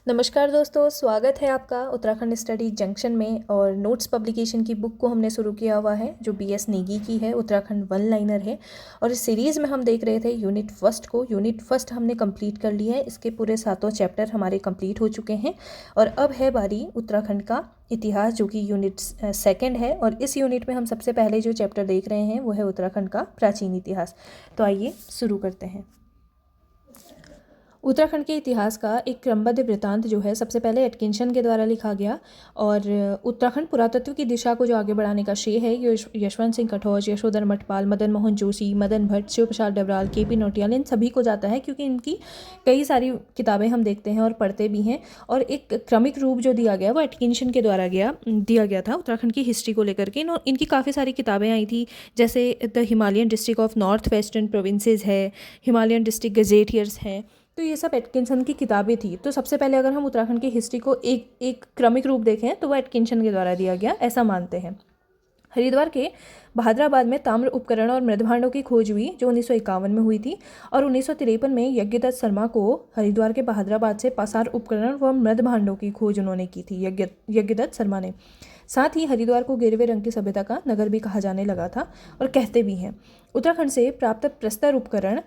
नमस्कार दोस्तों, स्वागत है आपका उत्तराखंड स्टडी जंक्शन में। और नोट्स पब्लिकेशन की बुक को हमने शुरू किया हुआ है जो बीएस नेगी की है, उत्तराखंड वन लाइनर है। और इस सीरीज़ में हम देख रहे थे यूनिट फर्स्ट को। यूनिट फर्स्ट हमने कंप्लीट कर लिया है, इसके पूरे 7 चैप्टर हमारे कंप्लीट हो चुके हैं। और अब है बारी उत्तराखंड का इतिहास, जो कि यूनिट सेकंड है। और इस यूनिट में हम सबसे पहले जो चैप्टर देख रहे हैं वो है उत्तराखंड का प्राचीन इतिहास। तो आइए शुरू करते हैं। उत्तराखंड के इतिहास का एक क्रमबद्ध वृत्तांत जो है सबसे पहले एटकिंसन के द्वारा लिखा गया। और उत्तराखंड पुरातत्व की दिशा को जो आगे बढ़ाने का श्रेय है यशवंत सिंह कटोच, यशोधर मठपाल, मदन मोहन जोशी, मदन भट्ट, शिव प्रसाद डबराल, केपी नौटियाल, इन सभी को जाता है, क्योंकि इनकी कई सारी किताबें हम देखते हैं और पढ़ते भी हैं। और एक क्रमिक रूप जो दिया गया वो एटकिंसन के द्वारा दिया गया था उत्तराखंड की हिस्ट्री को लेकर के। इनकी काफ़ी सारी किताबें आई थी, जैसे the Himalayan district of north western provinces है, हिमालयन डिस्ट्रिक्ट गजेटियर्स है। तो ये सब एटकिंसन की किताबें थी। तो सबसे पहले अगर हम उत्तराखंड की हिस्ट्री को एक क्रमिक रूप देखें तो वो एटकिंसन के द्वारा दिया गया, ऐसा मानते हैं। हरिद्वार के बहादराबाद में ताम्र उपकरण और मृदभांडों की खोज हुई, जो 1951 में हुई थी। और 1953 में यज्ञदत्त शर्मा को हरिद्वार के बहादराबाद से पासार उपकरण व मृदभांडों की खोज उन्होंने की थी, यज्ञदत्त शर्मा ने। साथ ही हरिद्वार को गिरवे रंग की सभ्यता का नगर भी कहा जाने लगा था, और कहते भी हैं। उत्तराखंड से प्राप्त प्रस्तर उपकरण,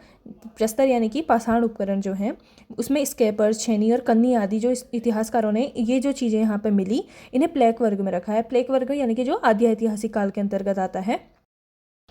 प्रस्तर यानी कि पाषाण उपकरण जो हैं, उसमें स्केपर, छेनी और कन्नी आदि जो इतिहासकारों ने ये जो चीज़ें यहाँ पे मिली, इन्हें प्लेक वर्ग में रखा है। प्लेक वर्ग यानी कि जो आदि ऐतिहासिक काल के अंतर्गत आता है।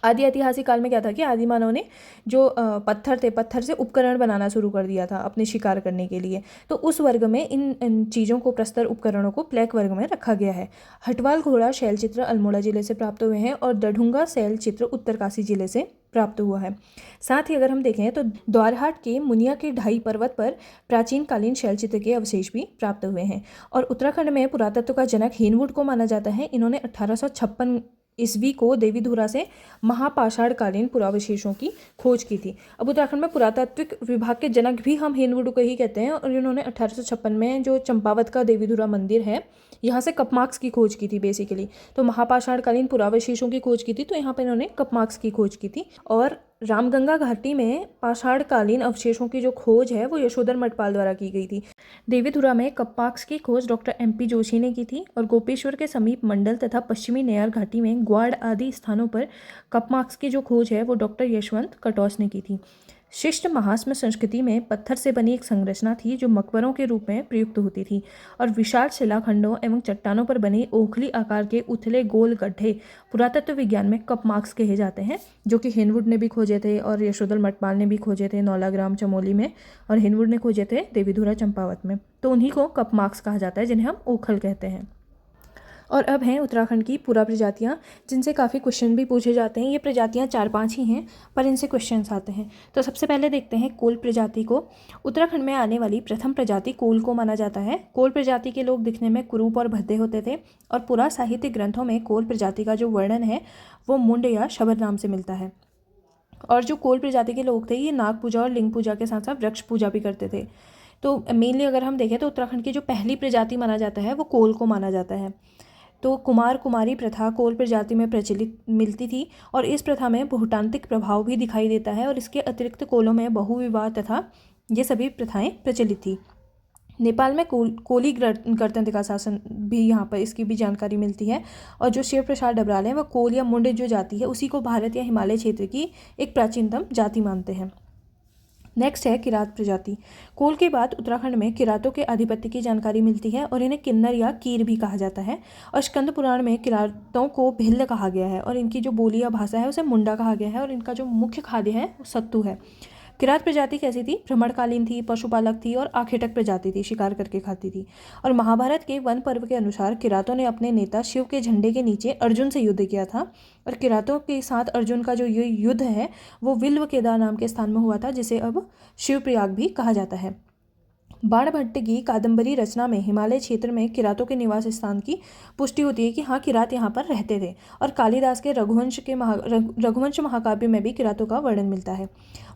आदि ऐतिहासिक काल में क्या था कि आदि मानव ने जो पत्थर से उपकरण बनाना शुरू कर दिया था अपने शिकार करने के लिए। तो उस वर्ग में इन चीज़ों को, प्रस्तर उपकरणों को प्लेक वर्ग में रखा गया है। हटवाल घोड़ा शैल चित्र अल्मोड़ा जिले से प्राप्त हुए हैं, और दढ़ुंगा शैल चित्र उत्तरकाशी जिले से प्राप्त हुआ है। साथ ही अगर हम देखें तो द्वारहाट के मुनिया के ढाई पर्वत पर प्राचीन कालीन शैल चित्र के अवशेष भी प्राप्त हुए हैं। और उत्तराखंड में पुरातत्व का जनक हेनवुड को माना जाता है। इन्होंने 1856 ईस्वी को देवीधुरा से महापाषाणकालीन पुरावशेषों की खोज की थी। अब उत्तराखंड में पुरातात्विक विभाग के जनक भी हम हेनवुड को ही कहते हैं। और इन्होंने 1856 में जो चंपावत का देवीधुरा मंदिर है, यहाँ से कपमार्क्स की खोज की थी बेसिकली। तो महापाषाणकालीन पुरावशेषों की खोज की थी, तो यहाँ पर इन्होंने कपमार्क्स की खोज की थी। और रामगंगा घाटी में पाषाणकालीन अवशेषों की जो खोज है वो यशोधर मठपाल द्वारा की गई थी। देवीधुरा में कपमार्क्स की खोज डॉक्टर MP जोशी ने की थी। और गोपेश्वर के समीप मंडल तथा पश्चिमी नयार घाटी में ग्वाड़ आदि स्थानों पर कपमार्क्स की जो खोज है वो डॉक्टर यशवंत कटोच ने की थी। शिष्ट महास्म संस्कृति में पत्थर से बनी एक संरचना थी जो मकबरों के रूप में प्रयुक्त होती थी। और विशाल शिलाखंडों एवं चट्टानों पर बने ओखली आकार के उथले गोल गड्ढे पुरातत्व विज्ञान में कपमार्क्स कहे जाते हैं, जो कि हेनवुड ने भी खोजे थे और यशोधर मठपाल ने भी खोजे थे नौलाग्राम चमोली में, और हेनवुड ने खोजे थे देवीधुरा चंपावत में। तो उन्हीं को कपमार्क्स कहा जाता है, जिन्हें हम ओखल कहते हैं। और अब हैं उत्तराखंड की पुरा प्रजातियाँ, जिनसे काफ़ी क्वेश्चन भी पूछे जाते हैं। ये प्रजातियाँ 4-5 ही हैं, पर इनसे क्वेश्चंस आते हैं। तो सबसे पहले देखते हैं कोल प्रजाति को। उत्तराखंड में आने वाली प्रथम प्रजाति कोल को माना जाता है। कोल प्रजाति के लोग दिखने में कुरूप और भद्दे होते थे। और पुरा साहित्य ग्रंथों में कोल प्रजाति का जो वर्णन है वो मुंड या शबर नाम से मिलता है। और जो कोल प्रजाति के लोग थे, ये नाग पूजा और लिंग पूजा के साथ साथ वृक्ष पूजा भी करते थे। तो मेनली अगर हम देखें तो उत्तराखंड की जो पहली प्रजाति माना जाता है वो कोल को माना जाता है। तो कुमार कुमारी प्रथा कोल प्रजाति में प्रचलित मिलती थी। और इस प्रथा में बहुतांत्रिक प्रभाव भी दिखाई देता है। और इसके अतिरिक्त कोलों में बहुविवाह तथा ये सभी प्रथाएं प्रचलित थी। नेपाल में कोली गणतंत्र का शासन भी, यहाँ पर इसकी भी जानकारी मिलती है। और जो शिव प्रसाद डबराल है वह कोल या मुंड जो जाति है उसी को भारत या हिमालय क्षेत्र की एक प्राचीनतम जाति मानते हैं। नेक्स्ट है किरात प्रजाति। कोल के बाद उत्तराखंड में किरातों के आधिपत्य की जानकारी मिलती है, और इन्हें किन्नर या कीर भी कहा जाता है। और स्कंद पुराण में किरातों को भिल्ल कहा गया है, और इनकी जो बोली या भाषा है उसे मुंडा कहा गया है। और इनका जो मुख्य खाद्य है वो सत्तू है। किरात प्रजाति कैसी थी? भ्रमणकालीन थी, पशुपालक थी और आखेटक प्रजाति थी, शिकार करके खाती थी। और महाभारत के वन पर्व के अनुसार किरातों ने अपने नेता शिव के झंडे के नीचे अर्जुन से युद्ध किया था। और किरातों के साथ अर्जुन का जो ये युद्ध है वो विल्व केदार नाम के स्थान में हुआ था, जिसे अब शिवप्रयाग भी कहा जाता है। बाणभट्ट की कादंबरी रचना में हिमालय क्षेत्र में किरातों के निवास स्थान की पुष्टि होती है कि हाँ, किरात यहाँ पर रहते थे। और कालिदास के रघुवंश महाकाव्य में भी किरातों का वर्णन मिलता है।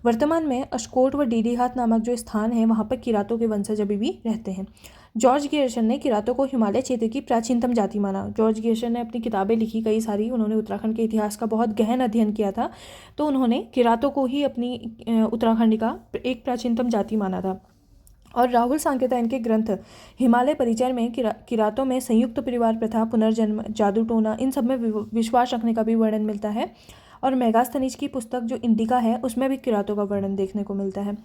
वर्तमान में अशकोट व डीडीहात नामक जो स्थान है वहाँ पर किरातों के वंशज अभी भी रहते हैं। जॉर्ज गियर्सन ने किरातों को हिमालय क्षेत्र की प्राचीनतम जाति माना। जॉर्ज गियर्सन ने अपनी किताबें लिखी कई सारी, उन्होंने उत्तराखंड के इतिहास का बहुत गहन अध्ययन किया था। तो उन्होंने किरातों को ही अपनी उत्तराखंड का एक प्राचीनतम जाति माना था। और राहुल सांकेतायन के ग्रंथ हिमालय परिचय में किरातों में संयुक्त परिवार प्रथा, पुनर्जन्म, जादू टोना, इन सब में विश्वास रखने का भी वर्णन मिलता है। और मेगास्थनीज की पुस्तक जो इंडिका है उसमें भी किरातों का वर्णन देखने को मिलता है।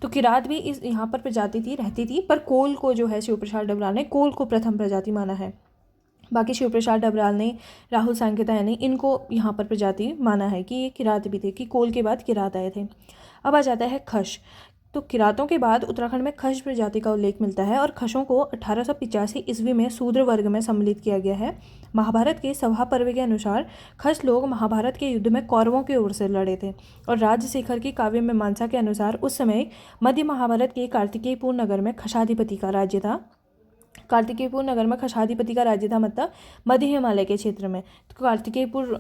तो किरात भी इस यहाँ पर प्रजाति रहती थी, पर कोल को जो है शिव प्रसाद डबराल ने कोल को प्रथम प्रजाति माना है। बाकी शिव प्रसाद डबराल ने, राहुल सांकेतायन ने इनको यहाँ पर प्रजाति माना है कि ये किरात भी थे, कि कोल के बाद किरात आए थे। अब आ जाता है खश। तो किरातों के बाद उत्तराखंड में खश प्रजाति का उल्लेख मिलता है और खशों को 1885 ईस्वी में शूद्र वर्ग में सम्मिलित किया गया है। महाभारत के सभा पर्व के अनुसार खश लोग महाभारत के युद्ध में कौरवों की ओर से लड़े थे। और राजशेखर की काव्य मीमांसा के अनुसार उस समय मध्य महाभारत के कार्तिकेयपुर नगर में खशाधिपति का राज्य था। कार्तिकेयपुर नगर में खशाधिपति का राज्य था, मतलब मध्य हिमालय के क्षेत्र में। तो कार्तिकेयपुर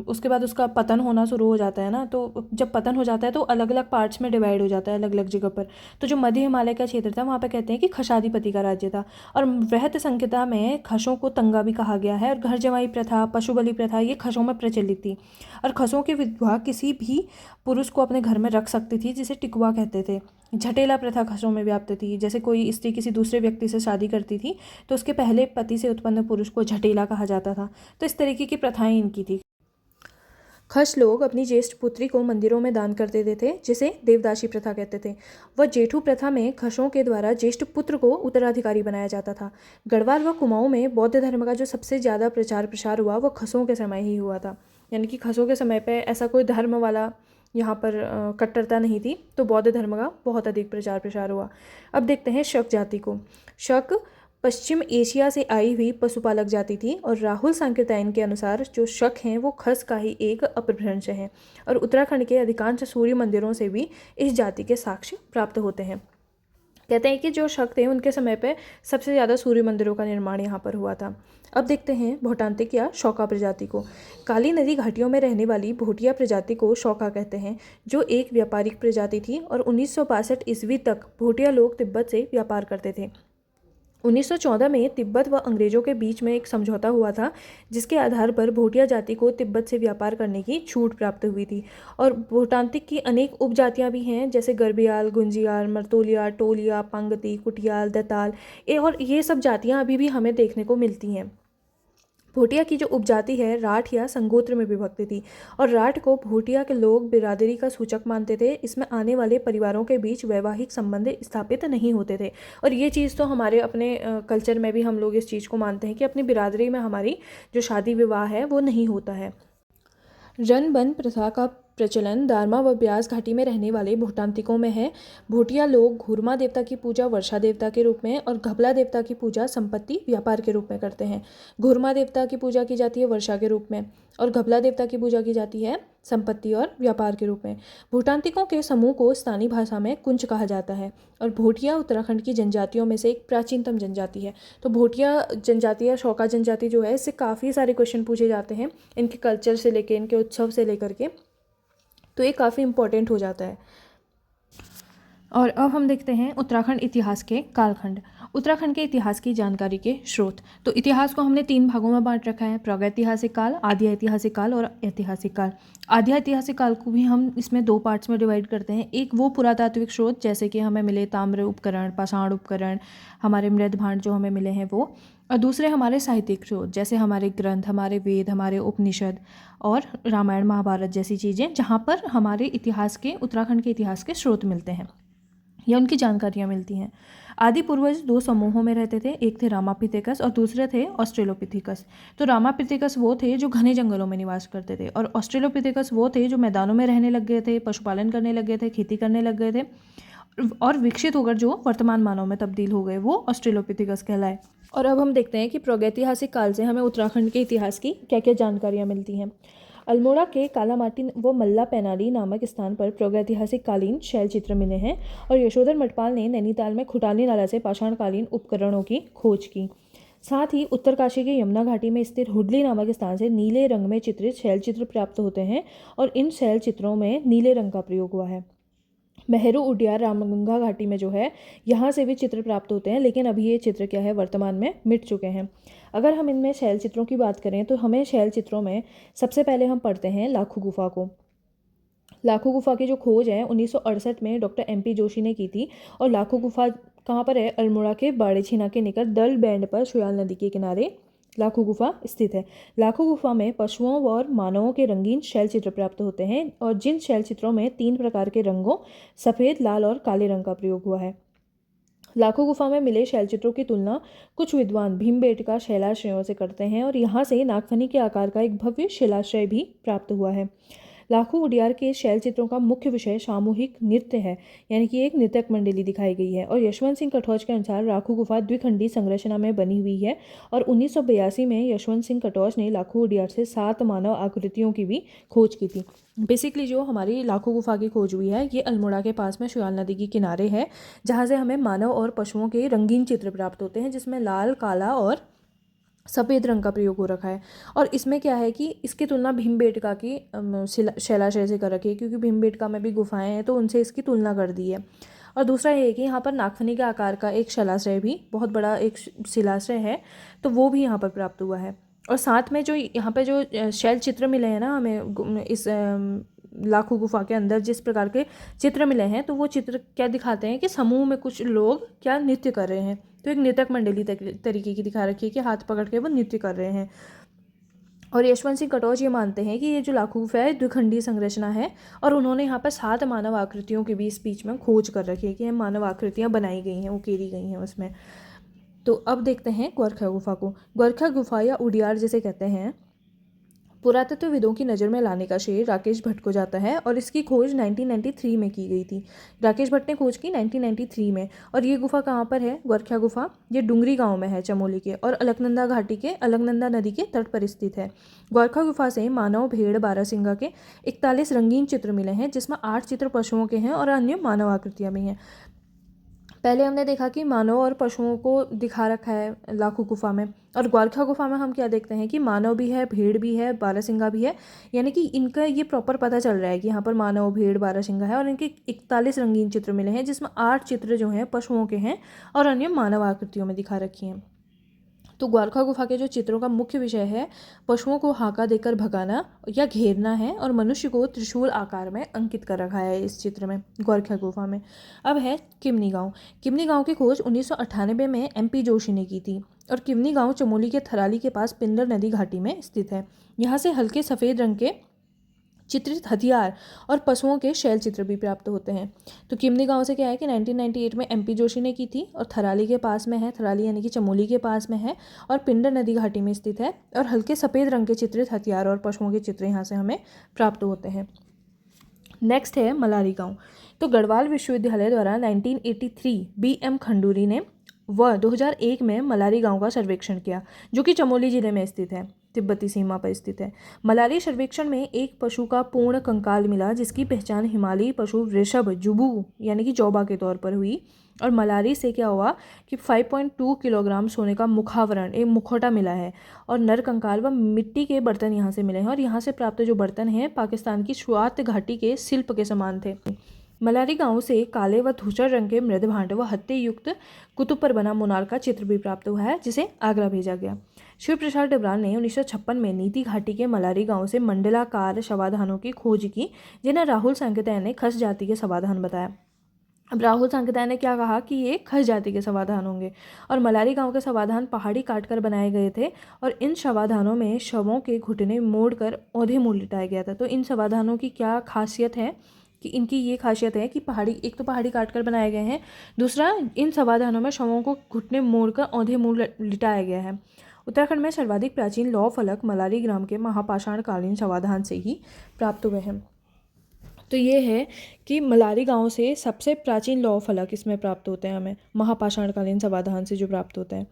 उसके बाद उसका पतन होना शुरू हो जाता है ना, तो जब पतन हो जाता है तो अलग अलग पार्ट्स में डिवाइड हो जाता है अलग अलग जगह पर। तो जो मध्य हिमालय का क्षेत्र था वहाँ पर कहते हैं कि खशाधिपति का राज्य था। और वृहत संहिता में खशों को तंगा भी कहा गया है। और घर जमाई प्रथा, पशु बलि प्रथा ये खशों में प्रचलित थी। और खसों की विधवा किसी भी पुरुष को अपने घर में रख सकती थी, जिसे टिकवा कहते थे। झटेला प्रथा खसों में व्याप्त थी। जैसे कोई स्त्री किसी दूसरे व्यक्ति से शादी करती थी तो उसके पहले पति से उत्पन्न पुरुष को झटेला कहा जाता था। तो इस तरीके की प्रथाएं इनकी थी। खस लोग अपनी ज्येष्ठ पुत्री को मंदिरों में दान कर देते थे, जिसे देवदासी प्रथा कहते थे। वह जेठू प्रथा में खसों के द्वारा ज्येष्ठ पुत्र को उत्तराधिकारी बनाया जाता था। गढ़वाल व कुमाऊं में बौद्ध धर्म का जो सबसे ज़्यादा प्रचार प्रसार हुआ वह खसों के समय ही हुआ था। यानी कि खसों के समय पर ऐसा कोई धर्म वाला यहाँ पर कट्टरता नहीं थी, तो बौद्ध धर्म का बहुत अधिक प्रचार प्रसार हुआ। अब देखते हैं शक जाति को। शक पश्चिम एशिया से आई हुई पशुपालक जाति थी और राहुल सांकेतायन के अनुसार जो शक हैं वो खस का ही एक अपभ्रंश है। और उत्तराखंड के अधिकांश सूर्य मंदिरों से भी इस जाति के साक्ष्य प्राप्त होते हैं। कहते हैं कि जो शक थे उनके समय पे सबसे ज़्यादा सूर्य मंदिरों का निर्माण यहाँ पर हुआ था। अब देखते हैं भोटांतिक या शौका प्रजाति को। काली नदी घाटियों में रहने वाली भोटिया प्रजाति को शौका कहते हैं, जो एक व्यापारिक प्रजाति थी। और 1962 ईस्वी तक भोटिया लोग तिब्बत से व्यापार करते थे। 1914 में तिब्बत व अंग्रेजों के बीच में एक समझौता हुआ था, जिसके आधार पर भोटिया जाति को तिब्बत से व्यापार करने की छूट प्राप्त हुई थी। और भोटांतिक की अनेक उपजातियां भी हैं, जैसे गरबियाल, गुंजियाल, मर्तोलिया, टोलिया, पंगती, कुटियाल, दैताल, और ये सब जातियां अभी भी हमें देखने को मिलती हैं। भोटिया की जो उपजाति है राठ या संगोत्र में विभक्त थी। और राठ को भोटिया के लोग बिरादरी का सूचक मानते थे। इसमें आने वाले परिवारों के बीच वैवाहिक संबंध स्थापित नहीं होते थे। और ये चीज़ तो हमारे अपने कल्चर में भी हम लोग इस चीज़ को मानते हैं कि अपनी बिरादरी में हमारी जो शादी विवाह है वो नहीं होता है। रन-बन प्रथा का प्रचलन दारमा व ब्यास घाटी में रहने वाले भोटांतिकों में है। भोटिया लोग घुरमा देवता की पूजा वर्षा देवता के रूप में और घबला देवता की पूजा संपत्ति व्यापार के रूप में करते हैं। घुरमा देवता की पूजा की जाती है वर्षा के रूप में और घबला देवता की पूजा की जाती है संपत्ति और व्यापार के रूप में। भोटांतिकों के समूह को स्थानीय भाषा में कुंच कहा जाता है। और भोटिया उत्तराखंड की जनजातियों में से एक प्राचीनतम जनजाति है। तो भोटिया जनजाति या शौका जनजाति जो है इससे काफ़ी सारे क्वेश्चन पूछे जाते हैं, इनके कल्चर से लेकर, इनके उत्सव से लेकर के, तो ये काफ़ी इम्पोर्टेंट हो जाता है। और अब हम देखते हैं उत्तराखंड इतिहास के कालखंड। उत्तराखंड के इतिहास की जानकारी के स्रोत। तो इतिहास को हमने 3 भागों में बांट रखा है, प्रागैतिहासिक काल, आदि ऐतिहासिक काल और ऐतिहासिक काल। आदि ऐतिहासिक काल को भी हम इसमें 2 पार्ट्स में डिवाइड करते हैं। एक वो पुरातात्विक स्रोत जैसे कि हमें मिले ताम्र उपकरण, पाषाण उपकरण, हमारे मृद भांड जो हमें मिले हैं वो। और दूसरे हमारे साहित्यिक स्रोत जैसे हमारे ग्रंथ, हमारे वेद, हमारे उपनिषद और रामायण महाभारत जैसी चीज़ें, जहाँ पर हमारे इतिहास के, उत्तराखंड के इतिहास के स्रोत मिलते हैं या उनकी जानकारियाँ मिलती हैं। आदि पूर्वज 2 समूहों में रहते थे, एक थे रामापिथेकस और दूसरे थे ऑस्ट्रेलोपिथेकस। तो रामापिथेकस वो थे जो घने जंगलों में निवास करते थे और ऑस्ट्रेलोपिथेकस वो थे जो मैदानों में रहने लग गए थे, पशुपालन करने लग गए थे, खेती करने लग गए थे और विकसित होकर जो वर्तमान मानव में तब्दील हो गए वो ऑस्ट्रेलोपिथेकस कहलाए। और अब हम देखते हैं कि प्रागैतिहासिक काल से हमें उत्तराखंड के इतिहास की क्या क्या जानकारियाँ मिलती हैं। अल्मोड़ा के कालामाटी व मल्ला पैनाली नामक स्थान पर प्रागैतिहासिक कालीन शैल चित्र मिले हैं। और यशोधर मठपाल ने नैनीताल में खुटाली नाला से पाषाणकालीन उपकरणों की खोज की। साथ ही उत्तरकाशी के यमुना घाटी में स्थित हुडली नामक स्थान से नीले रंग में चित्रित शैल चित्र प्राप्त होते हैं और इन शैल चित्रों में नीले रंग का प्रयोग हुआ है। मेहरू उडियार रामगंगा घाटी में जो है यहाँ से भी चित्र प्राप्त होते हैं, लेकिन अभी ये चित्र क्या है वर्तमान में मिट चुके हैं। अगर हम इनमें शैल चित्रों की बात करें तो हमें शैल चित्रों में सबसे पहले हम पढ़ते हैं लाखू गुफा को। लाखू गुफा की जो खोज है 1968 में डॉक्टर MP जोशी ने की थी और लाखू गुफा कहाँ पर है? अल्मोड़ा के बाड़ेछीना के निकट दल बैंड पर शुयाल नदी के किनारे लाखू गुफा स्थित है। लाखू गुफा में पशुओं और मानवों के रंगीन शैल चित्र प्राप्त होते हैं और जिन शैल चित्रों में 3 प्रकार के रंगों सफ़ेद, लाल और काले रंग का प्रयोग हुआ है। लाखू गुफा में मिले शैल चित्रों की तुलना कुछ विद्वान भीमबेटका शैलाश्रयों से करते हैं और यहाँ से नागफनी के आकार का एक भव्य शिलाश्रय भी प्राप्त हुआ है। लाखू उडियार के शैल चित्रों का मुख्य विषय सामूहिक नृत्य है, यानी कि एक नृत्यक मंडली दिखाई गई है। और यशवंत सिंह कटौच के अनुसार लाखू गुफा द्विखंडी संरचना में बनी हुई है और 1982 में यशवंत सिंह कटौच ने लाखू उडियार से 7 मानव आकृतियों की भी खोज की थी। बेसिकली जो हमारी लाखू गुफा की खोज हुई है ये अल्मोड़ा के पास में शुयाल नदी के किनारे है, जहाँ से हमें मानव और पशुओं के रंगीन चित्र प्राप्त होते हैं, जिसमें लाल, काला और सफ़ेद रंग का प्रयोग हो रखा है। और इसमें क्या है कि इसकी तुलना भीमबेटका की शैलाशय से कर रखी है, क्योंकि भीमबेटका में भी गुफाएं हैं तो उनसे इसकी तुलना कर दी है। और दूसरा ये है कि यहाँ पर नागफनी के आकार का एक शैलाश्रय भी, बहुत बड़ा एक शिलाश्रय है, तो वो भी यहाँ पर प्राप्त हुआ है। और साथ में जो यहाँ पे जो शैल चित्र मिले हैं ना हमें इस लाखू गुफा के अंदर जिस प्रकार के चित्र मिले हैं, तो वो चित्र क्या दिखाते हैं कि समूह में कुछ लोग क्या नृत्य कर रहे हैं। तो एक नृत्यक मंडली तरीके की दिखा रखी है कि हाथ पकड़ के वो नृत्य कर रहे हैं। और यशवंत सिंह कटौच ये मानते हैं कि ये जो लाखू गुफा है द्विखंडी संरचना है और उन्होंने यहाँ पर 7 मानव आकृतियों के भी इस बीच में खोज कर रखी है कि मानव आकृतियाँ बनाई गई हैं, उकेरी गई हैं उसमें। तो अब देखते हैं गोरखा गुफा को। गोरखा गुफा या उडियार जिसे कहते हैं, पुरातत्वविदों की नज़र में लाने का श्रेय राकेश भट्ट को जाता है और इसकी खोज 1993 में की गई थी। राकेश भट्ट ने खोज की 1993 में। और ये गुफा कहाँ पर है? गोरखा गुफा ये डुंगरी गांव में है चमोली के, और अलकनंदा घाटी के अलकनंदा नदी के तट पर स्थित है। गोरखा गुफा से मानव, भेड़, बारहसिंगा के 41 रंगीन चित्र मिले हैं, जिसमें 8 चित्र पशुओं के हैं और अन्य मानव आकृतियाँ भी हैं। पहले हमने देखा कि मानव और पशुओं को दिखा रखा है लाखू गुफा में, और गोरखा गुफा में हम क्या देखते हैं कि मानव भी है, भेड़ भी है, बारहसिंगा भी है, यानी कि इनका ये प्रॉपर पता चल रहा है कि यहाँ पर मानव, भेड़, बारहसिंगा है। और इनके 41 रंगीन चित्र मिले हैं, जिसमें 8 चित्र जो हैं पशुओं के हैं और अन्य मानव आकृतियों में दिखा रखी हैं। तो गोरखा गुफा के जो चित्रों का मुख्य विषय है पशुओं को हाका देकर भगाना या घेरना है, और मनुष्य को त्रिशूल आकार में अंकित कर रखा है इस चित्र में गोरखा गुफा में। अब है किमनी गांव। किमनी गांव की खोज 1998 में MP जोशी ने की थी और किमनी गांव चमोली के थराली के पास पिंडर नदी घाटी में स्थित है। यहाँ से हल्के सफ़ेद रंग के चित्रित हथियार और पशुओं के शैल चित्र भी प्राप्त होते हैं। तो किमनी गांव से क्या है कि 1998 में MP जोशी ने की थी और थराली के पास में है, थराली यानी कि चमोली के पास में है और पिंडर नदी घाटी में स्थित है, और हल्के सफ़ेद रंग के चित्रित हथियार और पशुओं के चित्र यहाँ से हमें प्राप्त होते हैं। नेक्स्ट है मलारी गाँव। तो गढ़वाल विश्वविद्यालय द्वारा 1983 BM खंडूरी ने 2001 में मलारी गांव का सर्वेक्षण किया, जो कि चमोली जिले में स्थित है, तिब्बती सीमा पर स्थित है। मलारी सर्वेक्षण में एक पशु का पूर्ण कंकाल मिला, जिसकी पहचान हिमालयी पशु वृषभ जुबू यानी कि जौबा के तौर पर हुई। और मलारी से क्या हुआ कि 5.2 किलोग्राम सोने का मुखावरण, एक मुखौटा मिला है, और नर कंकाल व मिट्टी के बर्तन यहाँ से मिले हैं। और यहाँ से प्राप्त जो बर्तन हैं पाकिस्तान की स्वात घाटी के शिल्प के समान थे। मलारी गांव से काले व धूसर रंग के मृद भांड व हत्ते युक्त कुतुब पर बना मुनार का चित्र भी प्राप्त हुआ है, जिसे आगरा भेजा गया। शिव प्रसाद डबराल ने 1956 में नीति घाटी के मलारी गांव से मंडलाकार शवाधानों की खोज की, जिन्हें राहुल सांकेतिया ने खस जाति के शवाधान बताया। अब राहुल सांकेतिया ने क्या कहा कि ये खस जाति के शवाधान होंगे, और मलारी गांव के शवाधान पहाड़ी काटकर बनाए गए थे, और इन शवाधानों में शवों के घुटने मोड़कर औंधे मुड़ लिटाया गया था। तो इन शवाधानों की क्या खासियत है कि इनकी ये खासियत है कि एक तो पहाड़ी काटकर बनाए गए हैं, दूसरा इन शवाधानों में शवों को घुटने मोड़कर औंधे मुड़ लिटाया गया है। उत्तराखंड में सर्वाधिक प्राचीन लौह फलक मलारी ग्राम के महापाषाण कालीन शवाधान से ही प्राप्त हुए हैं। तो ये है कि मलारी गांव से सबसे प्राचीन लौह फलक इसमें प्राप्त होते हैं हमें, महापाषाणकालीन शवाधान से जो प्राप्त होते हैं।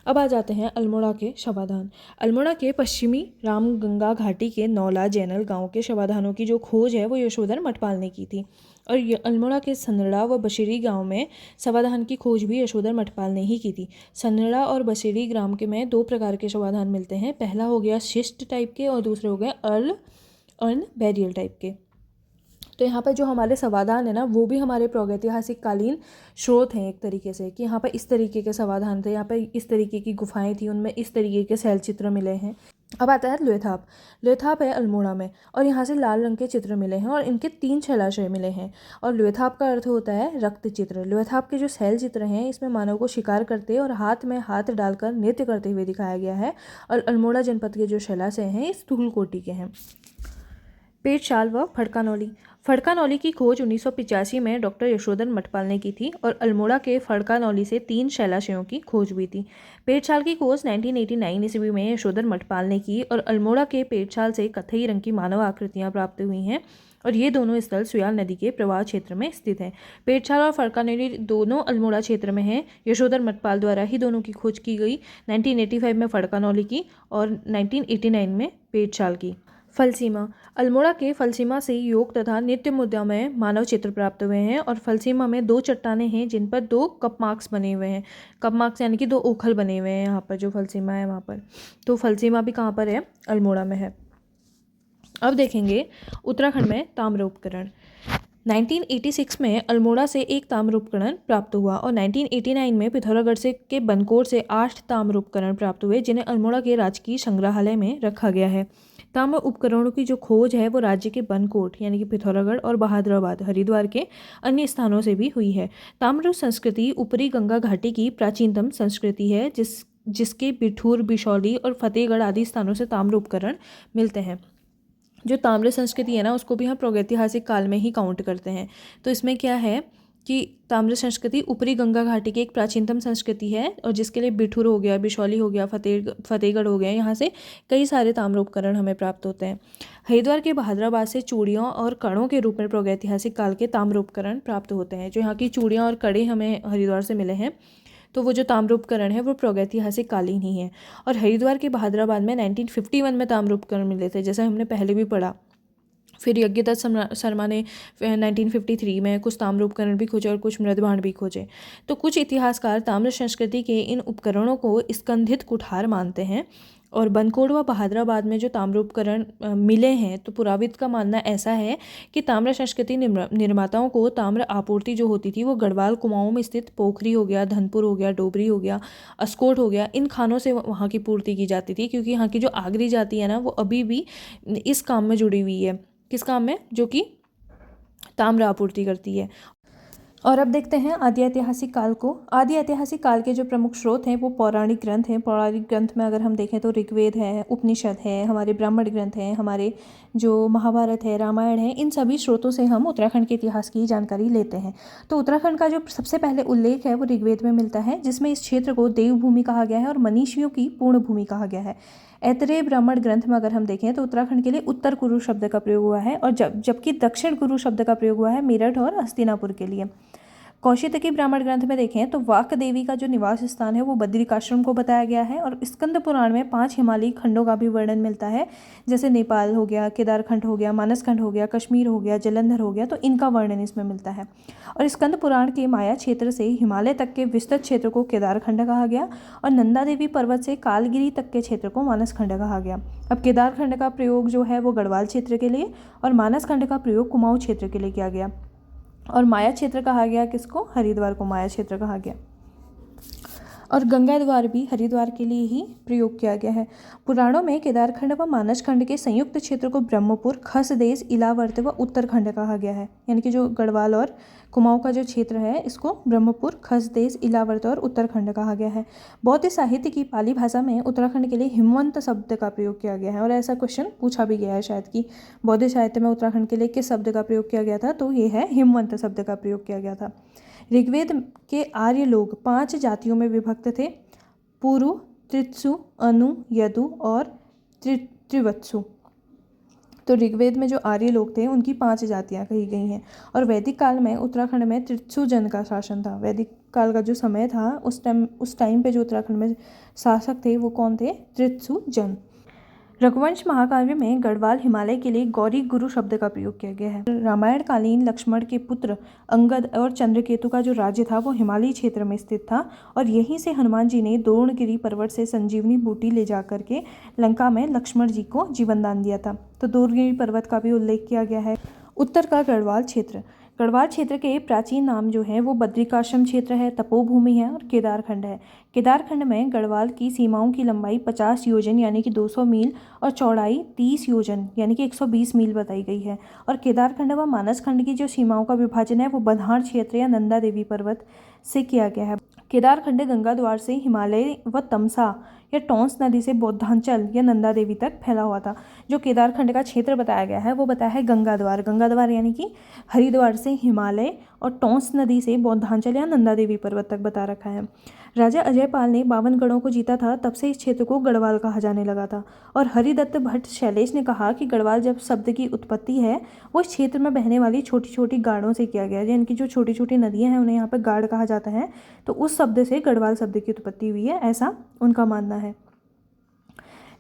अब आ जाते हैं अल्मोड़ा के शवाधान। अल्मोड़ा के पश्चिमी रामगंगा घाटी के नौला जैनल गांव के शवाधानों की जो खोज है वो यशोधर मठपाल ने की थी, और अल्मोड़ा के सन्नड़ा व बशीरी गांव में शवाधान की खोज भी यशोधर मठपाल ने ही की थी। सन्नड़ा और बशीरी ग्राम के में 2 प्रकार के शवाधान मिलते हैं। पहला हो गया शिष्ट टाइप के और दूसरे हो गए अर्न बैरियल टाइप के। तो यहाँ पर जो हमारे शवाधान है ना, वो भी हमारे प्रागैतिहासिक कालीन स्रोत हैं एक तरीके से, कि यहाँ पर इस तरीके के शवाधान थे, यहाँ पर इस तरीके की गुफाएं थी, उनमें इस तरीके के शैल चित्र मिले हैं। अब आता है लोथाप। लोथाप है अल्मोड़ा में, और यहाँ से लाल रंग के चित्र मिले हैं और इनके 3 शैलाशय मिले हैं। और लोथाप का अर्थ होता है रक्त चित्र। लोथाप के जो शैल चित्र हैं इसमें मानव को शिकार करते और हाथ में हाथ डालकर नृत्य करते हुए दिखाया गया है। और अल्मोड़ा जनपद के जो शैलाशय हैं ये स्थूल कोटि के हैं। पेटशाल व फड़कानौली। फड़कानौली की खोज 1985 में डॉक्टर यशोधर मठपाल ने की थी और अल्मोड़ा के फड़कानौली से 3 शैलाशयों की खोज हुई थी। पेटशाल की खोज 1989 ईस्वी में यशोधर मठपाल ने की और अल्मोड़ा के पेटशाल से कत्थई रंग की मानव आकृतियां प्राप्त हुई हैं और ये दोनों स्थल सुयाल नदी के प्रवाह क्षेत्र में स्थित हैं। पेटशाल और फड़कानौली दोनों अल्मोड़ा क्षेत्र में हैं। यशोधर मठपाल द्वारा ही दोनों की खोज की गई, 1985 में फड़कानौली की और 1989 में पेटशाल की। फलसीमा। अल्मोड़ा के फलसीमा से योग तथा नृत्य मुद्रा में मानव चित्र प्राप्त हुए हैं और फलसीमा में 2 चट्टानें हैं जिन पर 2 कप मार्क्स बने हुए हैं। कप मार्क्स यानी कि 2 ओखल बने हुए हैं यहाँ पर जो फलसीमा है वहाँ पर। तो फलसीमा भी कहाँ पर है? अल्मोड़ा में है। अब देखेंगे उत्तराखंड में ताम्र उपकरण। 1986 में अल्मोड़ा से एक ताम्र उपकरण प्राप्त हुआ और 1989 में पिथौरागढ़ से के बनकोट से 8 ताम्र उपकरण प्राप्त हुए जिन्हें अल्मोड़ा के राजकीय संग्रहालय में रखा गया है। ताम्र उपकरणों की जो खोज है वो राज्य के बनकोट यानी कि पिथौरागढ़ और बहादुराबाद हरिद्वार के अन्य स्थानों से भी हुई है। ताम्र संस्कृति ऊपरी गंगा घाटी की प्राचीनतम संस्कृति है जिसके बिठूर, बिशौली और फतेहगढ़ आदि स्थानों से ताम्र उपकरण मिलते हैं। जो ताम्र संस्कृति है ना उसको भी हम प्रागैतिहासिक काल में ही काउंट करते हैं। तो इसमें क्या है कि ताम्र संस्कृति ऊपरी गंगा घाटी की एक प्राचीनतम संस्कृति है और जिसके लिए बिठूर हो गया, बिशौली हो गया, फतेहगढ़ हो गया, यहाँ से कई सारे ताम्र उपकरण हमें प्राप्त होते हैं। हरिद्वार के बहादुराबाद से चूड़ियों और कड़ों के रूप में प्रागैतिहासिक काल के ताम्र उपकरण प्राप्त होते हैं। जो यहाँ की चूड़ियाँ और कड़े हमें हरिद्वार से मिले हैं तो वो जो ताम्र उपकरण है वो प्रागैतिहासिक कालीन ही है। और हरिद्वार के बहादुराबाद में 1951 में ताम्र उपकरण मिले थे जैसा हमने पहले भी पढ़ा। फिर यज्ञदत्त शर्मा ने 1953 में कुछ ताम्र उपकरण भी खोजे और कुछ मृदभांड भी खोजे। तो कुछ इतिहासकार ताम्र संस्कृति के इन उपकरणों को स्कंधित कुठार मानते हैं और बनकोट व बहादुराबाद में जो ताम्र उपकरण मिले हैं तो पुराविद का मानना ऐसा है कि ताम्र संस्कृति निर्माताओं को ताम्र आपूर्ति जो होती थी वो गढ़वाल कुमाऊं में स्थित पोखरी हो गया, धनपुर हो गया, डोबरी हो गया, अस्कोट हो गया, इन खानों से वहाँ की पूर्ति की जाती थी क्योंकि यहाँ की जो आगरी जाति है ना वो अभी भी इस काम में जुड़ी हुई है। किस काम में? जो कि ताम्र आपूर्ति करती है। और अब देखते हैं आदि ऐतिहासिक काल को। आदि ऐतिहासिक काल के जो प्रमुख स्रोत हैं वो पौराणिक ग्रंथ हैं। पौराणिक ग्रंथ में अगर हम देखें तो ऋग्वेद है, उपनिषद है, हमारे ब्राह्मण ग्रंथ हैं, हमारे जो महाभारत है, रामायण है, इन सभी स्रोतों से हम उत्तराखंड के इतिहास की जानकारी लेते हैं। तो उत्तराखंड का जो सबसे पहले उल्लेख है वो ऋग्वेद में मिलता है जिसमें इस क्षेत्र को देवभूमि कहा गया है और मनीषियों की पूर्ण भूमि कहा गया है। ऐतरेय ब्राह्मण ग्रंथ में अगर हम देखें तो उत्तराखंड के लिए उत्तर कुरु शब्द का प्रयोग हुआ है और जबकि दक्षिण कुरु शब्द का प्रयोग हुआ है मेरठ और हस्तिनापुर के लिए। कौशिकी ब्राह्मण ग्रंथ में देखें तो वाक देवी का जो निवास स्थान है वो बद्रिकाश्रम को बताया गया है और स्कंद पुराण में 5 हिमालयी खंडों का भी वर्णन मिलता है जैसे नेपाल हो गया, केदारखंड हो गया, मानसखंड हो गया, कश्मीर हो गया, जलंधर हो गया, तो इनका वर्णन इसमें मिलता है। और स्कंद पुराण के माया क्षेत्र से हिमालय तक के विस्तृत क्षेत्र को केदारखंड कहा गया और नंदा देवी पर्वत से कालगिरी तक के क्षेत्र को मानसखंड कहा गया। अब केदारखंड का प्रयोग जो है वो गढ़वाल क्षेत्र के लिए और मानसखंड का प्रयोग कुमाऊं क्षेत्र के लिए किया गया और माया क्षेत्र कहा गया किसको? हरिद्वार को माया क्षेत्र कहा गया। और गंगा द्वार भी हरिद्वार के लिए ही प्रयोग किया गया है। पुराणों में केदारखंड व मानसखंड के संयुक्त क्षेत्र को ब्रह्मपुर, खसदेश, इलावर्त व उत्तरखंड कहा गया है। यानी कि जो गढ़वाल और कुमाऊं का जो क्षेत्र है इसको ब्रह्मपुर, खसदेश, इलावर्त और उत्तराखंड कहा गया है। बौद्ध साहित्य की पाली भाषा में उत्तराखंड के लिए हिमवंत शब्द का प्रयोग किया गया है और ऐसा क्वेश्चन पूछा भी गया है शायद कि बौद्ध साहित्य में उत्तराखंड के लिए किस शब्द का प्रयोग किया गया था, तो ये है हिमवंत शब्द का प्रयोग किया गया था। ऋग्वेद के आर्य लोग 5 जातियों में विभक्त थे: पुरु, त्रित्सु, अनु, यदु और त्रिवत्सु। तो ऋग्वेद में जो आर्य लोग थे उनकी 5 जातियां कही गई हैं और वैदिक काल में उत्तराखंड में त्रित्सु जन का शासन था। वैदिक काल का जो समय था उस टाइम पे जो उत्तराखंड में शासक थे वो कौन थे? त्रित्सु जन। रघुवंश महाकाव्य में गढ़वाल हिमालय के लिए गौरी गुरु शब्द का प्रयोग किया गया है। रामायण कालीन लक्ष्मण के पुत्र अंगद और चंद्रकेतु का जो राज्य था वो हिमालयी क्षेत्र में स्थित था और यहीं से हनुमान जी ने द्रोणगिरी पर्वत से संजीवनी बूटी ले जाकर के लंका में लक्ष्मण जी को जीवन दान दिया था। तो द्रोणगिरी पर्वत का भी उल्लेख किया गया है। उत्तर का गढ़वाल क्षेत्र। गढ़वाल क्षेत्र के प्राचीन नाम जो है वो बद्रिकाश्रम क्षेत्र है, तपोभूमि है और केदारखंड है। केदारखंड में गढ़वाल की सीमाओं की लंबाई 50 योजन यानी कि 200 मील और चौड़ाई 30 योजन यानी कि 120 मील बताई गई है। और केदारखंड व मानसखंड की जो सीमाओं का विभाजन है वो बन्हार क्षेत्र या नंदा देवी पर्वत से किया गया है। केदारखंड गंगा द्वार से हिमालय व तमसा या टोंस नदी से बौद्धांचल या नंदा देवी तक फैला हुआ था। जो केदारखंड का क्षेत्र बताया गया है वो बताया है गंगा द्वार यानी कि हरिद्वार से हिमालय और टोंस नदी से बौद्धांचल या नंदा देवी पर्वत तक बता रखा है। राजा अजयपाल ने 52 गढ़ों को जीता था, तब से इस क्षेत्र को गढ़वाल कहा जाने लगा था। और हरिदत्त भट्ट शैलेश ने कहा कि गढ़वाल जब शब्द की उत्पत्ति है वो इस क्षेत्र में बहने वाली छोटी छोटी गाड़ों से किया गया है, यानी कि जो छोटी छोटी नदियां हैं उन्हें यहाँ पर गाड़ कहा जाता है, तो उस शब्द से गढ़वाल शब्द की उत्पत्ति हुई है, ऐसा उनका मानना है।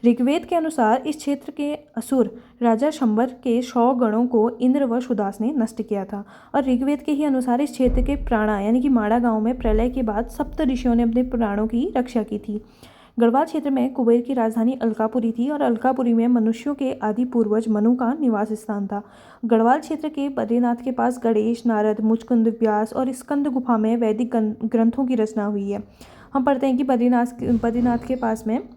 ऋग्वेद के अनुसार इस क्षेत्र के असुर राजा शंबर के 100 गणों को इंद्र व सुदास ने नष्ट किया था। और ऋग्वेद के ही अनुसार इस क्षेत्र के प्राणा यानी कि माड़ा गांव में प्रलय के बाद सप्त ऋषियों ने अपने प्राणों की रक्षा की थी। गढ़वाल क्षेत्र में कुबेर की राजधानी अलकापुरी थी और अलकापुरी में मनुष्यों के आदि पूर्वज मनु का निवास स्थान था। गढ़वाल क्षेत्र के बद्रीनाथ के पास गणेश, नारद, मुचकुंद, व्यास और स्कंद गुफा में वैदिक ग्रंथों की रचना हुई है। हम पढ़ते हैं कि बद्रीनाथ के पास में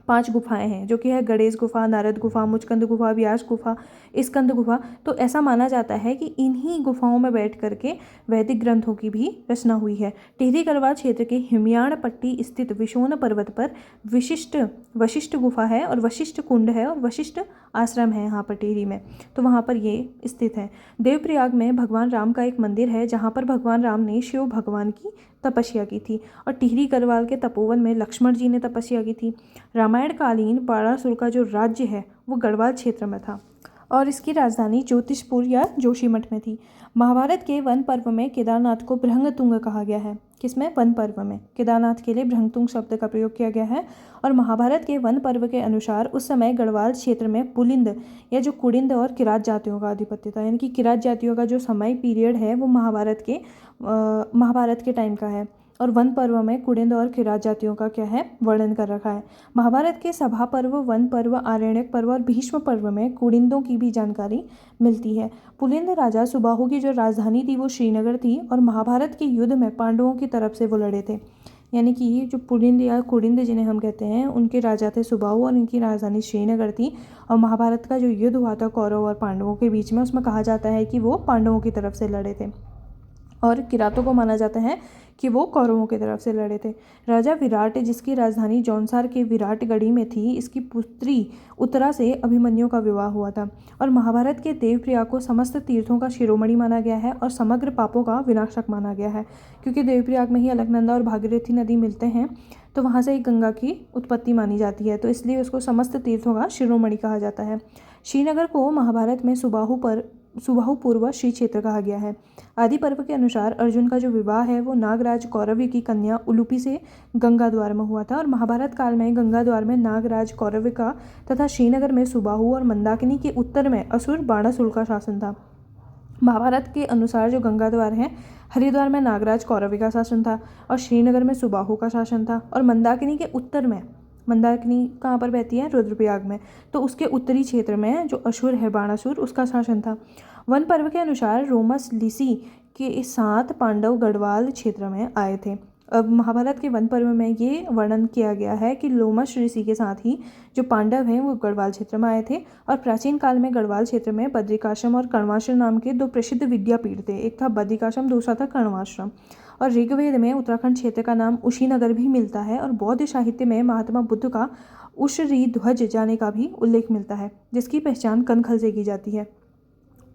5 गुफाएं हैं, जो कि है गणेश गुफा, नारद गुफा, मुचकंद गुफा, व्यास गुफा, स्कंद गुफा। तो ऐसा माना जाता है कि इन्हीं गुफाओं में बैठ करके वैदिक ग्रंथों की भी रचना हुई है। टिहरी गढ़वाल क्षेत्र के हिमयाण पट्टी स्थित विशोन पर्वत पर वशिष्ठ गुफा है और वशिष्ठ कुंड है और वशिष्ठ आश्रम है यहाँ पर टिहरी में, तो वहाँ पर ये स्थित है। देवप्रयाग में भगवान राम का एक मंदिर है जहाँ पर भगवान राम ने शिव भगवान की तपस्या की थी। और टिहरी गढ़वाल के तपोवन में लक्ष्मण जी ने तपस्या की थी। रामायण कालीन बाणासुर का जो राज्य है वो गढ़वाल क्षेत्र में था और इसकी राजधानी ज्योतिषपुर या जोशीमठ में थी। महाभारत के वन पर्व में केदारनाथ को भृंगतुंग कहा गया है। किसमें? वन पर्व में केदारनाथ के लिए भृंगतुंग शब्द का प्रयोग किया गया है। और महाभारत के वन पर्व के अनुसार उस समय गढ़वाल क्षेत्र में पुलिंद या जो कुड़िंद और किरात जातियों का आधिपत्य था, यानी कि किरात जातियों का जो समय पीरियड है वो महाभारत के टाइम का है। और वन पर्व में कुड़िंद और किरात जातियों का क्या है, वर्णन कर रखा है। महाभारत के सभा पर्व, वन पर्व, आरण्यक पर्व और भीष्म पर्व में कुड़िंदों की भी जानकारी मिलती है। पुलिंद राजा सुबाहु की जो राजधानी थी वो श्रीनगर थी और महाभारत के युद्ध में पांडवों की तरफ से वो लड़े थे। यानी कि ये जो पुलिंद या कुड़िंद जिन्हें हम कहते हैं उनके राजा थे सुबाहु और इनकी राजधानी श्रीनगर थी। और महाभारत का जो युद्ध हुआ था कौरव और पांडवों के बीच में, उसमें कहा जाता है कि वो पांडवों की तरफ से लड़े थे और किरातों को माना जाता है कि वो कौरवों की तरफ से लड़े थे। राजा विराट जिसकी राजधानी जौनसार के विराटगढ़ी में थी, इसकी पुत्री उत्तरा से अभिमन्यु का विवाह हुआ था। और महाभारत के देवप्रयाग को समस्त तीर्थों का शिरोमणि माना गया है और समग्र पापों का विनाशक माना गया है, क्योंकि देवप्रयाग में ही अलकनंदा और भागीरथी नदी मिलते हैं, तो वहाँ से गंगा की उत्पत्ति मानी जाती है, तो इसलिए उसको समस्त तीर्थों का शिरोमणि कहा जाता है। श्रीनगर को महाभारत में सुबाहु पूर्व श्री क्षेत्र कहा गया है। आदि पर्व के अनुसार अर्जुन का जो विवाह है वो नागराज कौरवी की कन्या उलूपी से गंगा द्वार में हुआ था। और महाभारत काल में गंगा द्वार में नागराज कौरवी का तथा श्रीनगर में सुबाहु और मंदाकिनी के उत्तर में असुर बाणासुर का शासन था। महाभारत के अनुसार जो गंगा द्वार है, हरिद्वार में नागराज कौरवी का शासन था और श्रीनगर में सुबाहु का शासन था। और मंदाकिनी के उत्तर में, मंदाकिनी कहाँ पर बहती है? रुद्रप्रयाग में, तो उसके उत्तरी क्षेत्र में जो असुर है बाणासुर, उसका शासन था। वन पर्व के अनुसार रोमस लिसी के 7 पांडव गढ़वाल क्षेत्र में आए थे। अब महाभारत के वन पर्व में ये वर्णन किया गया है कि लोमश ऋषि के साथ ही जो पांडव हैं वो गढ़वाल क्षेत्र में आए थे। और प्राचीन काल में गढ़वाल क्षेत्र में बद्रिकाश्रम और कर्णवाश्रम नाम के 2 प्रसिद्ध विद्यापीठ थे, एक था बद्रिकाश्रम, दूसरा था कर्णवाश्रम। और ऋग्वेद में उत्तराखंड क्षेत्र का नाम उशीनगर भी मिलता है और बौद्ध साहित्य में महात्मा बुद्ध का उशरी ध्वज जाने का भी उल्लेख मिलता है, जिसकी पहचान कनखल से की जाती है।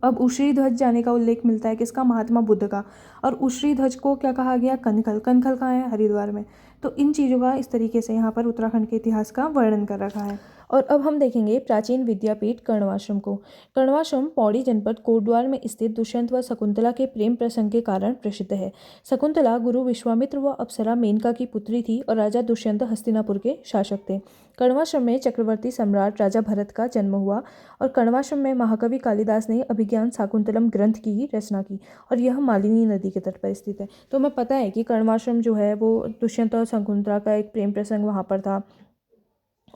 अब उशरी ध्वज जाने का उल्लेख मिलता है किसका? महात्मा बुद्ध का। और उशरी ध्वज को क्या कहा गया? कनखल। कनखल कहाँ है? हरिद्वार में। तो इन चीज़ों का इस तरीके से यहाँ पर उत्तराखंड के इतिहास का वर्णन कर रखा है। और अब हम देखेंगे प्राचीन विद्यापीठ कर्णवाश्रम को। कर्णवाश्रम पौड़ी जनपद कोटद्वार में स्थित दुष्यंत व शकुंतला के प्रेम प्रसंग के कारण प्रसिद्ध है। शकुंतला गुरु विश्वामित्र व अप्सरा मेनका की पुत्री थी और राजा दुष्यंत हस्तिनापुर के शासक थे। कर्णवाश्रम में चक्रवर्ती सम्राट राजा भरत का जन्म हुआ और कर्णवाश्रम में महाकवि कालिदास ने अभिज्ञान शाकुंतलम ग्रंथ की रचना की और यह मालिनी नदी के तट पर स्थित है। तो हमें पता है कि कर्णवाश्रम जो है वो दुष्यंत और शकुंतला का एक प्रेम प्रसंग वहाँ पर था।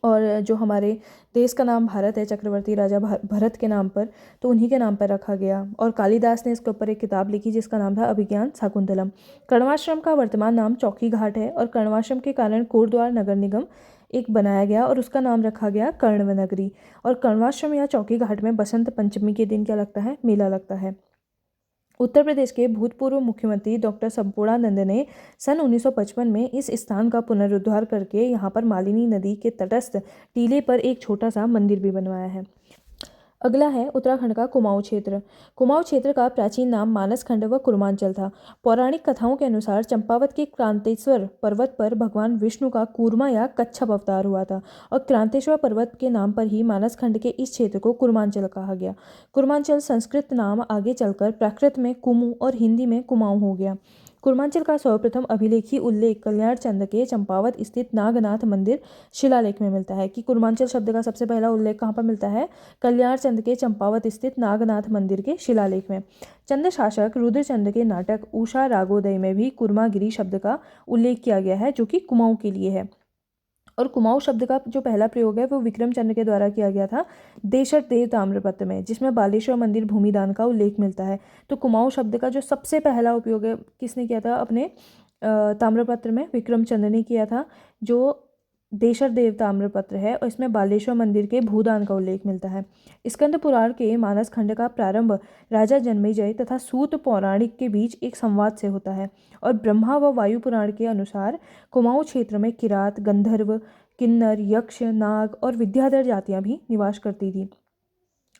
और जो हमारे देश का नाम भारत है चक्रवर्ती राजा भरत के नाम पर, तो उन्हीं के नाम पर रखा गया। और कालिदास ने इसके ऊपर एक किताब लिखी जिसका नाम था अभिज्ञान शाकुंतलम। कण्वाश्रम का वर्तमान नाम चौकी घाट है और कण्वाश्रम के कारण कोटद्वार नगर निगम एक बनाया गया और उसका नाम रखा गया कण्व नगरी। और कण्वाश्रम या चौकी घाट में बसंत पंचमी के दिन क्या लगता है, मेला लगता है। उत्तर प्रदेश के भूतपूर्व मुख्यमंत्री डॉक्टर संपूर्णानंद ने सन 1955 में इस स्थान का पुनरुद्धार करके यहाँ पर मालिनी नदी के तटस्थ टीले पर एक छोटा सा मंदिर भी बनवाया है। अगला है उत्तराखंड का कुमाऊं क्षेत्र। कुमाऊं क्षेत्र का प्राचीन नाम मानसखंड व कुर्मांचल था। पौराणिक कथाओं के अनुसार चंपावत के क्रांतेश्वर पर्वत पर भगवान विष्णु का कूर्मा या कच्छप अवतार हुआ था और क्रांतेश्वर पर्वत के नाम पर ही मानसखंड के इस क्षेत्र को कुर्मांचल कहा गया। कुर्मांचल संस्कृत नाम आगे चलकर प्राकृत में कुमु और हिंदी में कुमाऊं हो गया। कुर्मांचल का सर्वप्रथम अभिलेखी उल्लेख कल्याण चंद के चंपावत स्थित नागनाथ मंदिर शिलालेख में मिलता है। कि कुर्मांचल शब्द का सबसे पहला उल्लेख कहाँ पर मिलता है, कल्याण चंद के चंपावत स्थित नागनाथ मंदिर के शिलालेख में। चंद शासक रुद्रचंद के नाटक उषा रागोदय में भी कुर्मागिरी शब्द का उल्लेख किया गया है, जो कि कुमाऊं के लिए है। और कुमाऊं शब्द का जो पहला प्रयोग है वो विक्रम चंद्र के द्वारा किया गया था देशर देव ताम्रपत्र में, जिसमें बालेश्वर मंदिर भूमिदान का उल्लेख मिलता है। तो कुमाऊं शब्द का जो सबसे पहला उपयोग है किसने किया था, अपने ताम्रपत्र में विक्रम चंद्र ने किया था, जो देशर देव ताम्रपत्र है, और इसमें बालेश्वर मंदिर के भूदान का उल्लेख मिलता है। स्कंद पुराण के मानस खंड का प्रारंभ राजा जन्मेजय तथा सूत पौराणिक के बीच एक संवाद से होता है। और ब्रह्मा व वायु पुराण के अनुसार कुमाऊं क्षेत्र में किरात, गंधर्व, किन्नर, यक्ष, नाग और विद्याधर जातियां भी निवास करती थी।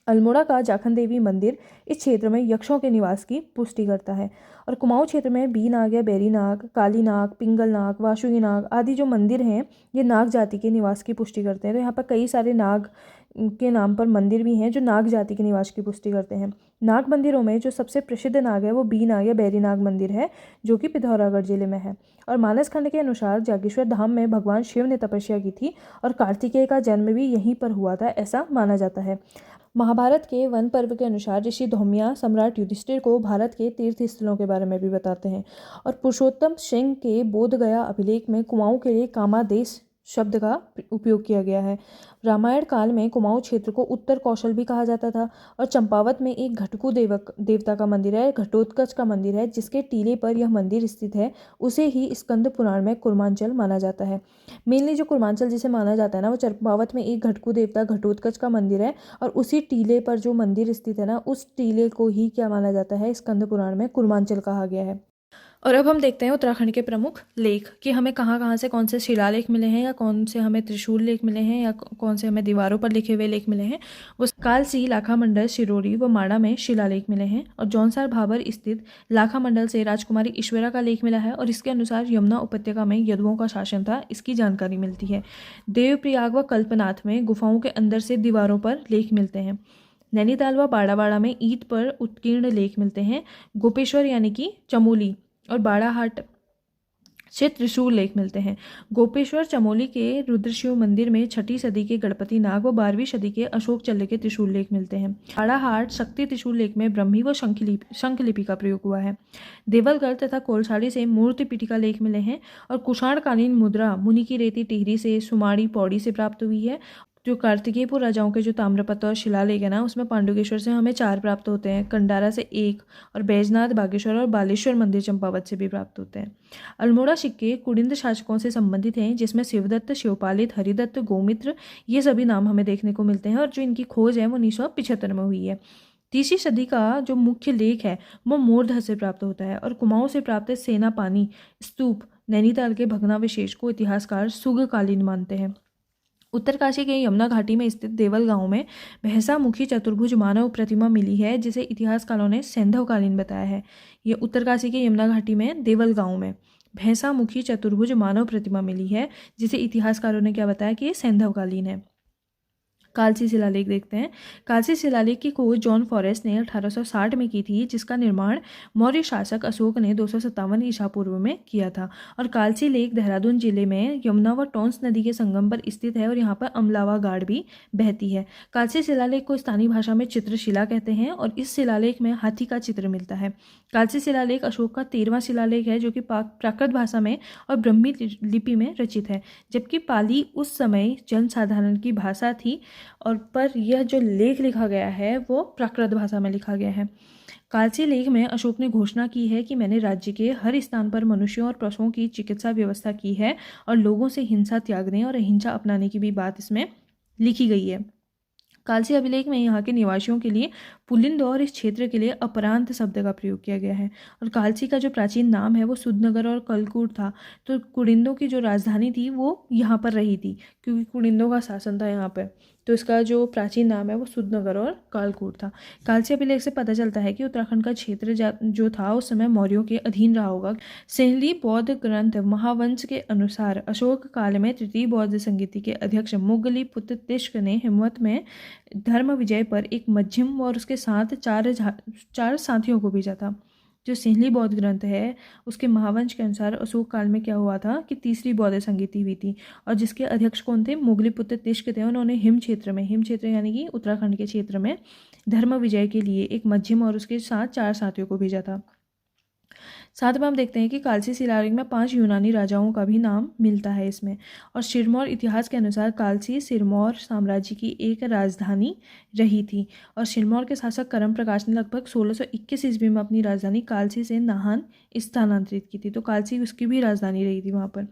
अल्मोड़ा का जाखन देवी मंदिर इस क्षेत्र में यक्षों के निवास की पुष्टि करता है। और कुमाऊं क्षेत्र में बी नाग या बैरी नाग, काली नाग, पिंगल नाग, वासुकी नाग आदि जो मंदिर हैं ये नाग जाति के निवास की पुष्टि करते हैं। तो यहाँ पर कई सारे नाग के नाम पर मंदिर भी हैं जो नाग जाति के निवास की पुष्टि करते हैं। नाग मंदिरों में जो सबसे प्रसिद्ध नाग है वो बी नाग या बैरी नाग मंदिर है, जो कि पिथौरागढ़ जिले में है। और मानस खंड के अनुसार जागेश्वर धाम में भगवान शिव ने तपस्या की थी और कार्तिकेय का जन्म भी यहीं पर हुआ था, ऐसा माना जाता है। महाभारत के वन पर्व के अनुसार ऋषि धौम्या सम्राट युधिष्ठिर को भारत के तीर्थ स्थलों के बारे में भी बताते हैं। और पुरुषोत्तम सिंह के बोधगया अभिलेख में कुमाऊं के लिए कामादेश शब्द का उपयोग किया गया है। रामायण काल में कुमाऊं क्षेत्र को उत्तर कौशल भी कहा जाता था। और चंपावत में एक घटकू देवता का मंदिर है, घटोत्कच का मंदिर है, जिसके टीले पर यह मंदिर स्थित है, उसे ही स्कंद पुराण में कुर्मांचल माना जाता है। मेनली जो कुर्मांचल जिसे माना जाता है ना, वो चंपावत में एक घटकू देवता घटोत्कच का मंदिर है, और उसी टीले पर जो मंदिर स्थित है ना, उस टीले को ही क्या माना जाता है, स्कंद पुराण में कुर्मांचल कहा गया है। और अब हम देखते हैं उत्तराखंड के प्रमुख लेख कि हमें कहाँ कहाँ से कौन से शिलालेख मिले हैं, या कौन से हमें त्रिशूल लेख मिले हैं, या कौन से हमें दीवारों पर लिखे हुए लेख मिले हैं। वो कालसी, लाखा मंडल, शिरोरी व माड़ा में शिलालेख मिले हैं। और जौनसार भाबर स्थित लाखा मंडल से राजकुमारी ईश्वरा का लेख मिला है और इसके अनुसार यमुना उपत्यका में यदुओं का शासन था, इसकी जानकारी मिलती है। देवप्रयाग व कल्पनाथ में गुफाओं के अंदर से दीवारों पर लेख मिलते हैं। नैनीताल व बाड़ावाड़ा में ईंट पर उत्कीर्ण लेख मिलते हैं। गोपेश्वर यानी कि चमोली और बाड़ाहाट से त्रिशूल लेख मिलते हैं। गोपेश्वर चमोली के रुद्रशिव मंदिर में 6ठी सदी के गणपति नाग व 12वीं सदी के अशोक चल्ल के त्रिशूल लेख मिलते हैं। बाड़ाहाट शक्ति त्रिशूल लेख में ब्रह्मी व शंखलिपि का प्रयोग हुआ है। देवलगढ़ तथा कोलसाड़ी से मूर्ति पीठिका लेख मिले हैं। और कुषाणकालीन मुद्रा मुनि की रेती टिहरी से, सुमाड़ी पौड़ी से प्राप्त हुई है। जो कार्तिकेयपुर राजाओं के जो ताम्रपत्र और शिलालेख है ना, उसमें पांडुकेश्वर से हमें 4 प्राप्त होते हैं, कंडारा से 1, और बैजनाथ, बागेश्वर और बालेश्वर मंदिर चंपावत से भी प्राप्त होते हैं। अल्मोड़ा सिक्के कुड़िंद शासकों से संबंधित हैं, जिसमें शिवदत्त, शिवपालित, हरिदत्त, गोमित्र ये सभी नाम हमें देखने को मिलते हैं। और जो इनकी खोज है वो 1975 में हुई है। 3वीं सदी का जो मुख्य लेख है वो मोरधर से प्राप्त होता है। और कुमाऊं से प्राप्त सेना पानी स्तूप नैनीताल के भग्नावशेष को इतिहासकार सुगकालीन मानते हैं। उत्तरकाशी के यमुना घाटी में स्थित देवल गांव में भैंसा मुखी चतुर्भुज मानव प्रतिमा मिली है, जिसे इतिहासकारों ने सैंधवकालीन बताया है। ये उत्तरकाशी के यमुना घाटी में देवल गांव में भैंसा मुखी चतुर्भुज मानव प्रतिमा मिली है, जिसे इतिहासकारों ने क्या बताया कि ये सैंधवकालीन है। कालसी शिलालेख देखते हैं। कालसी शिलालेख की खोज जॉन फॉरेस्ट ने 1860 में की थी, जिसका निर्माण मौर्य शासक अशोक ने 257 ईसा पूर्व में किया था। और कालसी लेक देहरादून जिले में यमुना व टोंस नदी के संगम पर स्थित है और यहाँ पर अमलावा गाड़ भी बहती है। कालसी शिलालेख को स्थानीय भाषा में चित्रशिला कहते हैं और इस शिलालेख में हाथी का चित्र मिलता है। कालसी शिलालेख अशोक का 13वां शिलालेख है जो कि प्राकृत भाषा में और ब्रह्मी लिपि में रचित है, जबकि पाली उस समय जनसाधारण की भाषा थी और पर यह जो लेख लिखा गया है वो प्राकृत भाषा में लिखा गया है। कालसी लेख में अशोक ने घोषणा की है कि मैंने राज्य के हर स्थान पर मनुष्यों और पशुओं की चिकित्सा व्यवस्था की है और लोगों से हिंसा त्यागने और अहिंसा अपनाने की भी बात इसमें लिखी गई है। कालसी अभिलेख में यहाँ के निवासियों के लिए पुलिंद और इस क्षेत्र के लिए अपरांत शब्द का प्रयोग किया गया है। और कालसी का जो प्राचीन नाम है वो सुधनगर और कलकूट था। तो कुड़िंदों की जो राजधानी थी वो यहाँ पर रही थी, क्योंकि कुड़िंदों का शासन था यहाँ पर। तो इसका जो प्राचीन नाम है वो सुधनगर और कालकूट था। कालसी अभिलेख से पता चलता है कि उत्तराखंड का क्षेत्र जो था उस समय मौर्यों के अधीन रहा होगा। सिंहली बौद्ध ग्रंथ महावंश के अनुसार अशोक काल में तृतीय बौद्ध संगीति के अध्यक्ष मुगली पुत्र तिष्क ने हिम्मत में धर्म विजय पर एक मध्यम और उसके साथ चार साथियों को भेजा था। जो सिंहली बौद्ध ग्रंथ है उसके महावंश के अनुसार अशोक काल में क्या हुआ था कि तीसरी बौद्ध संगीति हुई थी और जिसके अध्यक्ष कौन थे, मुगली पुत्र तिष्क थे। उन्होंने हिम क्षेत्र यानी कि उत्तराखंड के क्षेत्र में धर्म विजय के लिए एक मध्यम और उसके साथ 4 साथियों को भेजा था। साथ में हम देखते हैं कि कालसी शिलालेख में 5 यूनानी राजाओं का भी नाम मिलता है इसमें। और सिरमौर इतिहास के अनुसार कालसी सिरमौर साम्राज्य की एक राजधानी रही थी और सिरमौर के शासक करम प्रकाश ने लगभग 1621 ईस्वी में अपनी राजधानी कालसी से नाहन स्थानांतरित की थी। तो कालसी उसकी भी राजधानी रही थी वहाँ पर।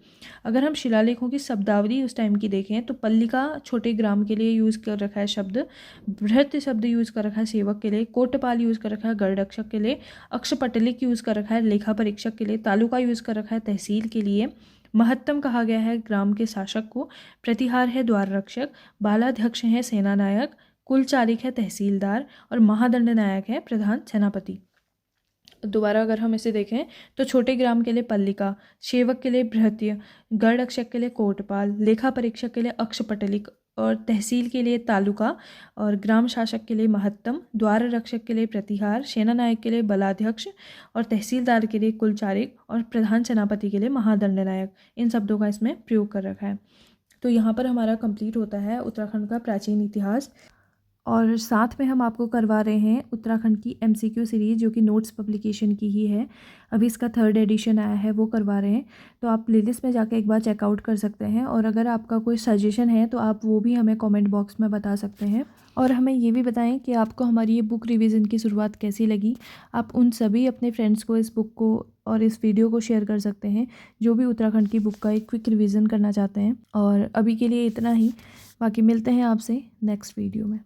अगर हम शिलालेखों की शब्दावली उस टाइम की देखें तो पल्लिका छोटे ग्राम के लिए यूज़ कर रखा है शब्द, भृत्य शब्द यूज़ कर रखा है सेवक के लिए, कोटपाल यूज़ कर रखा है गढ़रक्षक के लिए, अक्षपटलिक यूज़ कर रखा है लेखा परीक्षक के लिए, तालुका यूज़ कर रखा है तहसील के लिए, महत्तम कहा गया है ग्राम के शासक को, प्रतिहार है द्वार रक्षक, बालाध्यक्ष है सेना नायक, कुलचारिक है तहसीलदार और महादंड नायक है प्रधान सेनापति। दोबारा अगर हम इसे देखें तो छोटे ग्राम के लिए पल्लिका, सेवक के लिए भृत्य, गढ़ रक्षक के लिए कोटपाल, लेखा परीक्षक के लिए अक्षपटलिक और तहसील के लिए तालुका और ग्राम शासक के लिए महत्तम, द्वार रक्षक के लिए प्रतिहार, सेना नायक के लिए बलाध्यक्ष और तहसीलदार के लिए कुलचारिक और प्रधान सेनापति के लिए महादंड नायक। इन शब्दों का इसमें प्रयोग कर रखा है। तो यहाँ पर हमारा कंप्लीट होता है उत्तराखंड का प्राचीन इतिहास और साथ में हम आपको करवा रहे हैं उत्तराखंड की MCQ सीरीज़ जो कि नोट्स पब्लिकेशन की ही है। अभी इसका 3rd एडिशन आया है वो करवा रहे हैं, तो आप प्लेलिस्ट में जाकर एक बार चेकआउट कर सकते हैं। और अगर आपका कोई सजेशन है तो आप वो भी हमें कमेंट बॉक्स में बता सकते हैं और हमें ये भी बताएं कि आपको हमारी ये बुक रिवीजन की शुरुआत कैसी लगी। आप उन सभी अपने फ्रेंड्स को इस बुक को और इस वीडियो को शेयर कर सकते हैं जो भी उत्तराखंड की बुक का एक क्विक रिवीजन करना चाहते हैं। और अभी के लिए इतना ही, बाकी मिलते हैं आपसे नेक्स्ट वीडियो में।